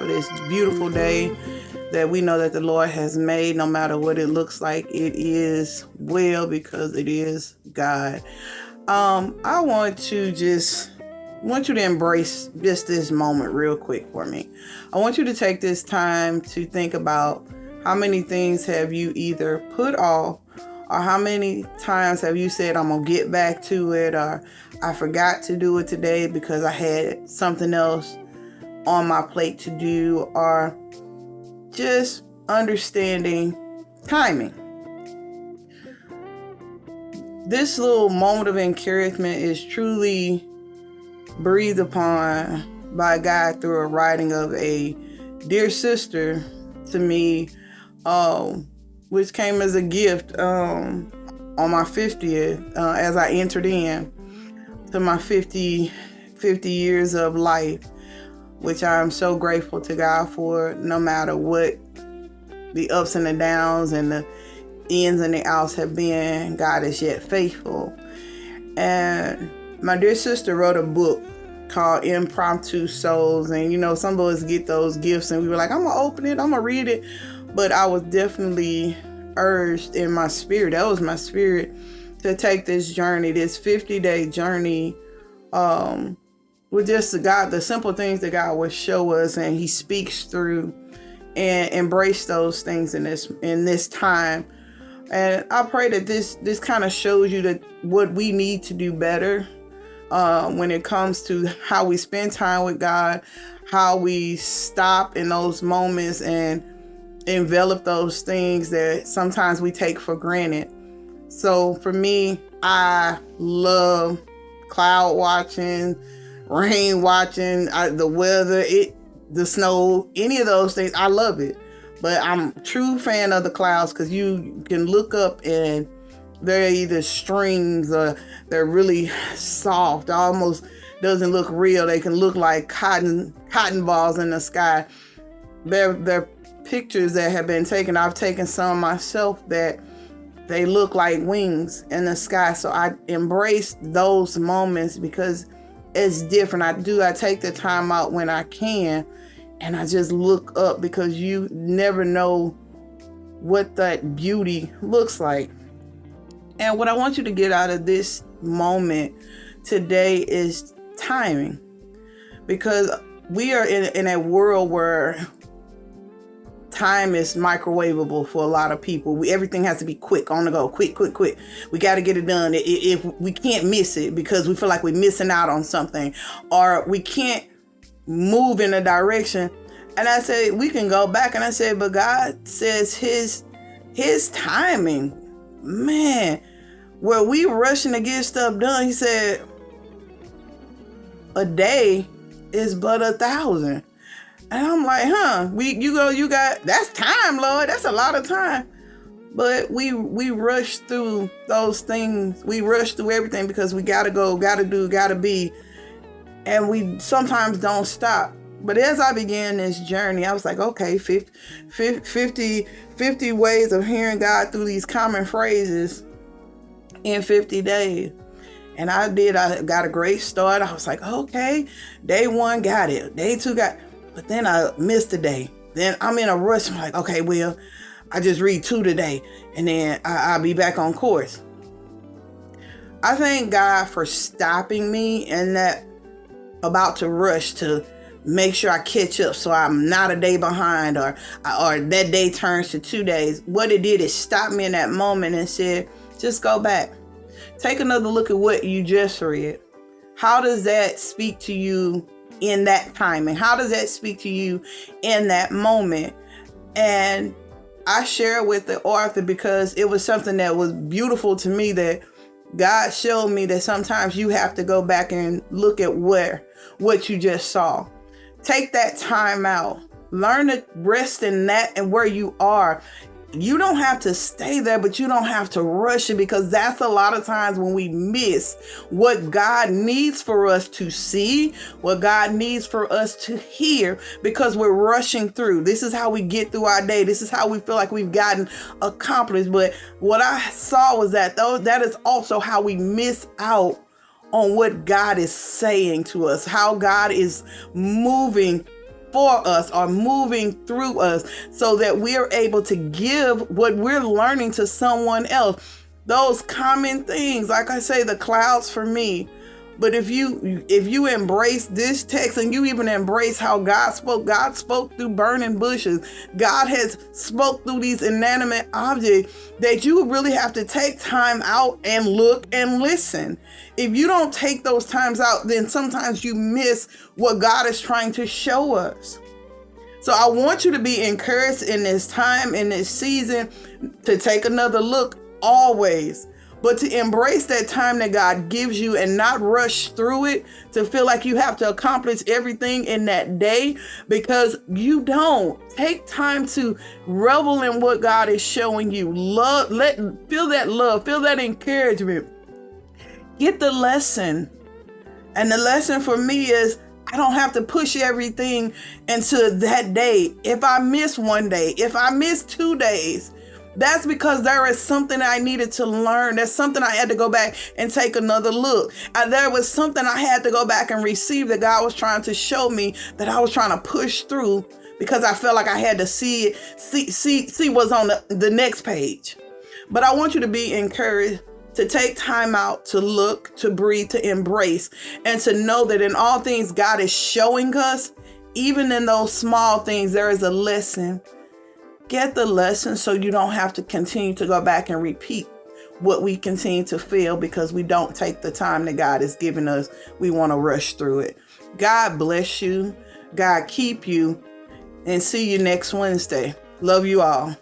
for this beautiful day that we know that the Lord has made. No matter what it looks like, it is well because it is God. I want you to embrace just this moment real quick for me. I want you to take this time to think about how many things have you either put off, or how many times have you said, I'm going to get back to it, or I forgot to do it today because I had something else on my plate to do, or just understanding timing. This little moment of encouragement is truly breathed upon by God through a writing of a dear sister to me, which came as a gift on my 50th, as I entered in to my 50 years of life, which I'm so grateful to God for. No matter what the ups and the downs and the ins and the outs have been, God is yet faithful. And my dear sister wrote a book called Impromptu Souls. And some of us get those gifts and we were like, I'm going to open it, I'm going to read it. But I was definitely urged in my spirit, that was my spirit, to take this journey, this 50-day journey, with just the simple things that God will show us, and He speaks through, and embrace those things in this time. And I pray that this kind of shows you that what we need to do better when it comes to how we spend time with God, how we stop in those moments and envelop those things that sometimes we take for granted. So for me, I love cloud watching, rain watching, the weather, the snow, any of those things. I love it. But I'm a true fan of the clouds because you can look up and they're either strings or they're really soft, almost doesn't look real. They can look like cotton balls in the sky. They're pictures that have been taken. I've taken some myself that they look like wings in the sky. So I embrace those moments because it's different. I take the time out when I can, and I just look up because you never know what that beauty looks like. And what I want you to get out of this moment today is timing, because we are in a world where time is microwavable for a lot of people. Everything has to be quick, on the go, quick. We got to get it done. If we can't miss it because we feel like we're missing out on something, or we can't move in a direction. And I said, we can go back. And I said, but God says his timing, man, where we rushing to get stuff done. He said, a day is but 1,000. And I'm like, you got, that's time, Lord. That's a lot of time. But we rush through those things. We rush through everything because we got to go, got to do, got to be. And we sometimes don't stop. But as I began this journey, I was like, okay, 50 ways of hearing God through these common phrases in 50 days. And I got a great start. I was like, okay, day 1 got it. Day 2 got it. But then I missed a day. Then I'm in a rush. I'm like, okay, well, I just read 2 today, and then I'll be back on course. I thank God for stopping me in that about to rush to make sure I catch up so I'm not a day behind or that day turns to 2 days. What it did is stop me in that moment and said, just go back. Take another look at what you just read. How does that speak to you in that timing? How does that speak to you in that moment? And I share it with the author because it was something that was beautiful to me, that God showed me that sometimes you have to go back and look at what you just saw. Take that time out. Learn to rest in that and where you are. You don't have to stay there, but you don't have to rush it, because that's a lot of times when we miss what God needs for us to see, what God needs for us to hear, because we're rushing through. This is how we get through our day. This is how we feel like we've gotten accomplished. But what I saw was that that is also how we miss out on what God is saying to us, how God is moving for us or moving through us so that we're able to give what we're learning to someone else. Those common things, like I say, the clouds for me. But if you embrace this text and you even embrace how God spoke through burning bushes. God has spoke through these inanimate objects, that you really have to take time out and look and listen. If you don't take those times out, then sometimes you miss what God is trying to show us. So I want you to be encouraged in this time, in this season, to take another look always. But to embrace that time that God gives you and not rush through it to feel like you have to accomplish everything in that day, because you don't. Take time to revel in what God is showing you. Feel that love, feel that encouragement. Get the lesson. And the lesson for me is I don't have to push everything into that day. If I miss one day, if I miss 2 days, that's because there is something I needed to learn. There's something I had to go back and take another look. There was something I had to go back and receive that God was trying to show me, that I was trying to push through, because I felt like I had to see what's on the next page. But I want you to be encouraged to take time out, to look, to breathe, to embrace, and to know that in all things God is showing us, even in those small things, there is a lesson. Get the lesson so you don't have to continue to go back and repeat what we continue to feel because we don't take the time that God has given us. We want to rush through it. God bless you. God keep you. And see you next Wednesday. Love you all.